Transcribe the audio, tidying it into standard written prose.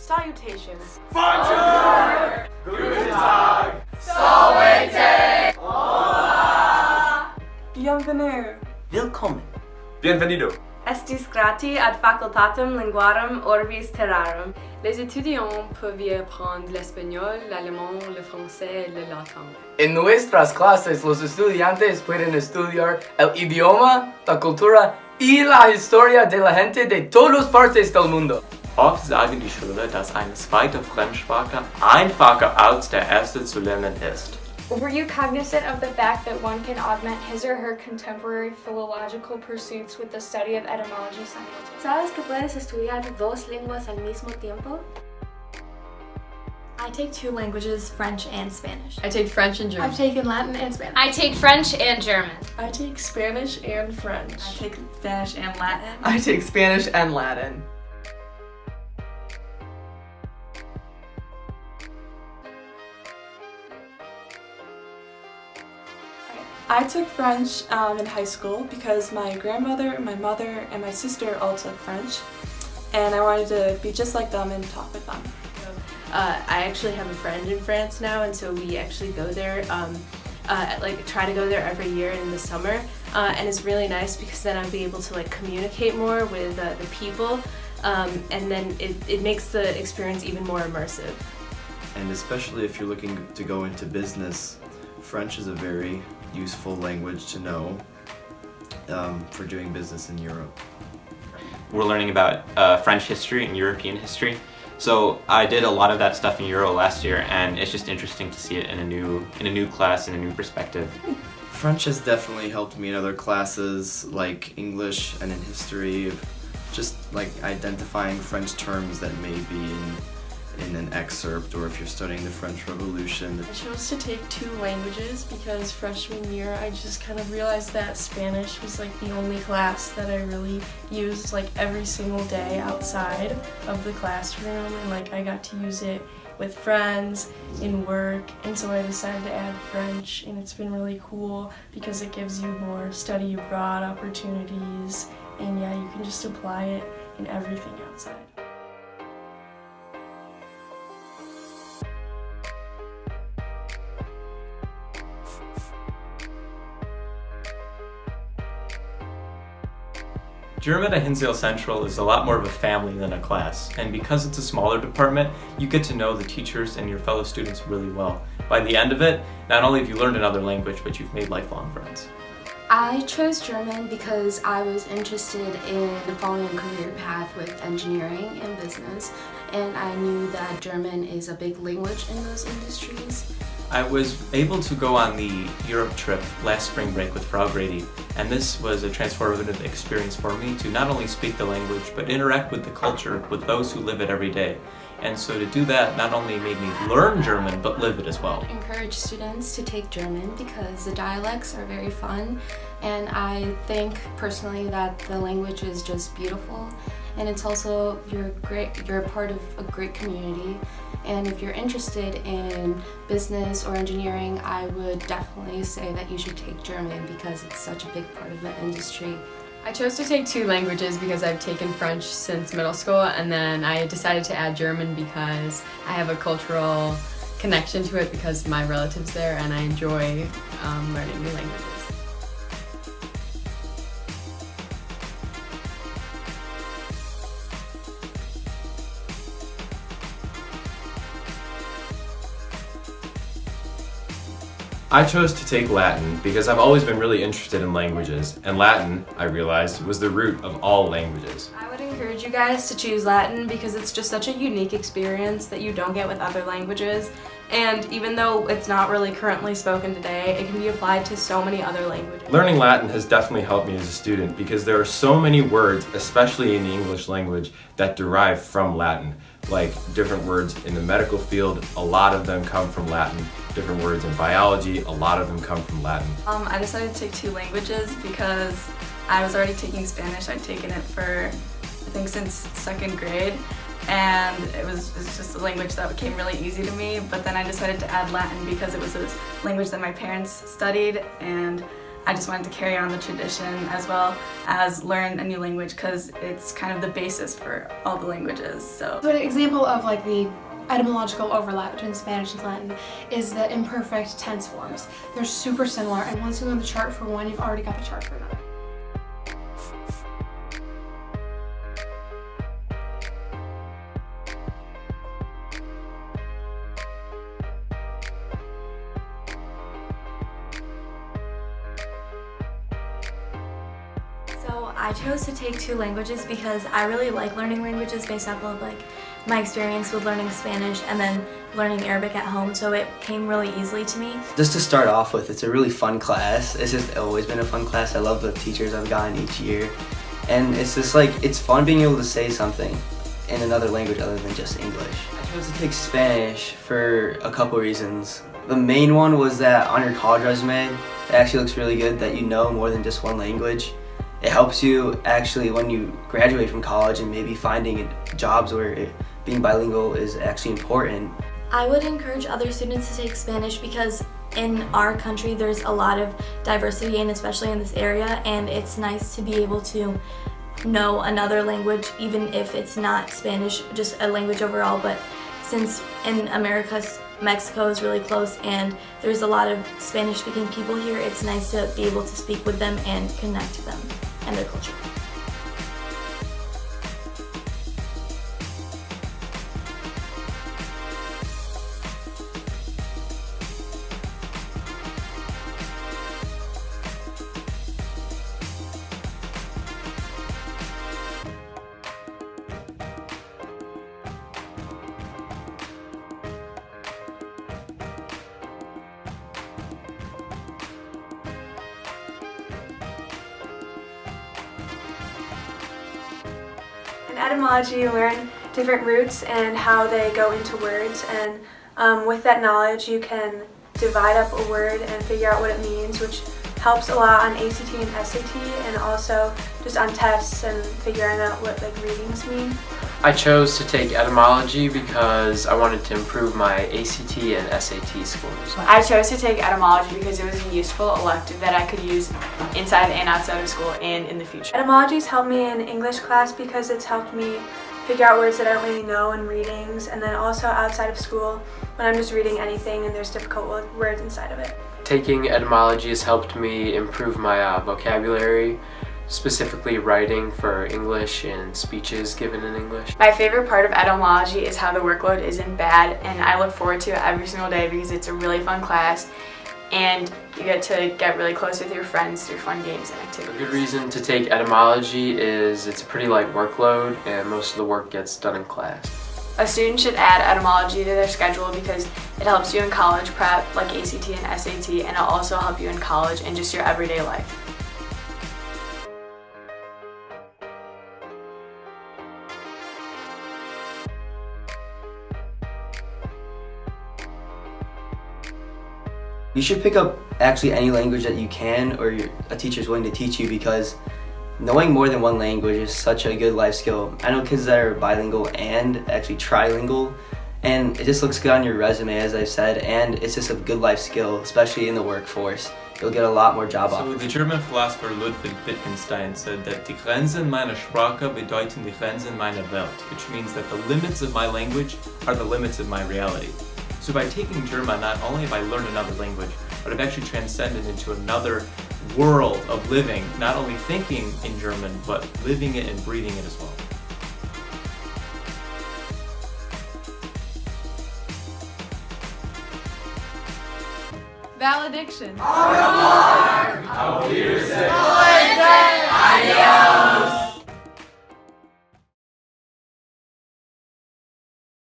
Salutations. Bonjour! Guten Tag! Salvete! Hola! Bienvenue. Willkommen. Bienvenido. Estis grati ad facultatem linguarum orbis terrarum. Les étudiants peuvent y apprendre l'espagnol, l'allemand, le français et le latin. En nuestras clases, los estudiantes pueden estudiar el idioma, la cultura y la historia de la gente de todas partes del mundo. Oft sagen die Schüler, dass eine zweite Fremdsprache einfacher als der erste zu lernen ist. Were you cognizant of the fact that one can augment his or her contemporary philological pursuits with the study of etymology simultaneously? ¿Sabes que puedes estudiar dos lenguas al mismo tiempo? I take two languages, French and Spanish. I take French and German. I've taken Latin and Spanish. I take French and German. I take Spanish and French. I take Spanish and Latin. I take Spanish and Latin. I took French in high school because my grandmother, my mother, and my sister all took French, and I wanted to be just like them and talk with them. I actually have a friend in France now, and so we actually go there, try to go there every year in the summer, and it's really nice because then I'll be able to communicate more with the people, and then it makes the experience even more immersive. And especially if you're looking to go into business, French is a very useful language to know for doing business in Europe. We're learning about French history and European history. So I did a lot of that stuff in Euro last year, and it's just interesting to see it in a new class, in a new perspective. French has definitely helped me in other classes like English and in history, just like identifying French terms that may be in an excerpt, or if you're studying the French Revolution. I chose to take two languages because freshman year I just kind of realized that Spanish was the only class that I really used every single day outside of the classroom, and I got to use it with friends, in work, and so I decided to add French, and it's been really cool because it gives you more study abroad opportunities, and yeah, you can just apply it in everything outside. German at Hinsdale Central is a lot more of a family than a class, and because it's a smaller department, you get to know the teachers and your fellow students really well. By the end of it, not only have you learned another language, but you've made lifelong friends. I chose German because I was interested in following a career path with engineering and business, and I knew that German is a big language in those industries. I was able to go on the Europe trip last spring break with Frau Grady, and this was a transformative experience for me to not only speak the language, but interact with the culture, with those who live it every day. And so to do that not only made me learn German, but live it as well. I encourage students to take German because the dialects are very fun, and I think personally that the language is just beautiful, and it's also, you're a part of a great community. And if you're interested in business or engineering, I would definitely say that you should take German because it's such a big part of the industry. I chose to take two languages because I've taken French since middle school, and then I decided to add German because I have a cultural connection to it because my relatives there, and I enjoy learning new languages. I chose to take Latin because I've always been really interested in languages, and Latin, I realized, was the root of all languages. I would encourage you guys to choose Latin because it's just such a unique experience that you don't get with other languages, and even though it's not really currently spoken today, it can be applied to so many other languages. Learning Latin has definitely helped me as a student because there are so many words, especially in the English language, that derive from Latin. Like different words in the medical field, a lot of them come from Latin. Different words in biology, a lot of them come from Latin. I decided to take two languages because I was already taking Spanish. I'd taken it for, I think, since second grade, and it was just a language that became really easy to me, but then I decided to add Latin because it was a language that my parents studied, and I just wanted to carry on the tradition as well as learn a new language because it's kind of the basis for all the languages. So an example of like the etymological overlap between Spanish and Latin is the imperfect tense forms. They're super similar, and once you know the chart for one, you've already got the chart for another. So I chose to take 2 languages because I really like learning languages based off of like my experience with learning Spanish and then learning Arabic at home, so it came really easily to me. Just to start off with, it's a really fun class. It's just always been a fun class. I love the teachers I've gotten each year. And it's just like, it's fun being able to say something in another language other than just English. I chose to take Spanish for a couple reasons. The main one was that on your college resume, it actually looks really good that you know more than just one language. It helps you actually when you graduate from college and maybe finding jobs where being bilingual is actually important. I would encourage other students to take Spanish because in our country there's a lot of diversity, and especially in this area, and it's nice to be able to know another language even if it's not Spanish, just a language overall. But since in America Mexico is really close and there's a lot of Spanish speaking people here, it's nice to be able to speak with them and connect to them and their culture. In etymology, you learn different roots and how they go into words, and with that knowledge you can divide up a word and figure out what it means, which helps a lot on ACT and SAT, and also just on tests and figuring out what like readings mean. I chose to take etymology because I wanted to improve my ACT and SAT scores. I chose to take etymology because it was a useful elective that I could use inside and outside of school and in the future. Etymology's helped me in English class because it's helped me figure out words that I don't really know in readings, and then also outside of school when I'm just reading anything and there's difficult words inside of it. Taking etymology has helped me improve my vocabulary, specifically writing for English and speeches given in English. My favorite part of etymology is how the workload isn't bad, and I look forward to it every single day because it's a really fun class and you get to get really close with your friends through fun games and activities. A good reason to take etymology is it's a pretty light workload and most of the work gets done in class. A student should add etymology to their schedule because it helps you in college prep like ACT and SAT, and it'll also help you in college and just your everyday life. You should pick up actually any language that you can or a teacher's willing to teach you, because knowing more than one language is such a good life skill. I know kids that are bilingual and actually trilingual, and it just looks good on your resume, as I've said, and it's just a good life skill, especially in the workforce. You'll get a lot more job offers. So the German philosopher Ludwig Wittgenstein said that die Grenzen meiner Sprache bedeuten die Grenzen meiner Welt, which means that the limits of my language are the limits of my reality. So by taking German, not only have I learned another language, but I've actually transcended into another world of living, not only thinking in German, but living it and breathing it as well. Valediction. How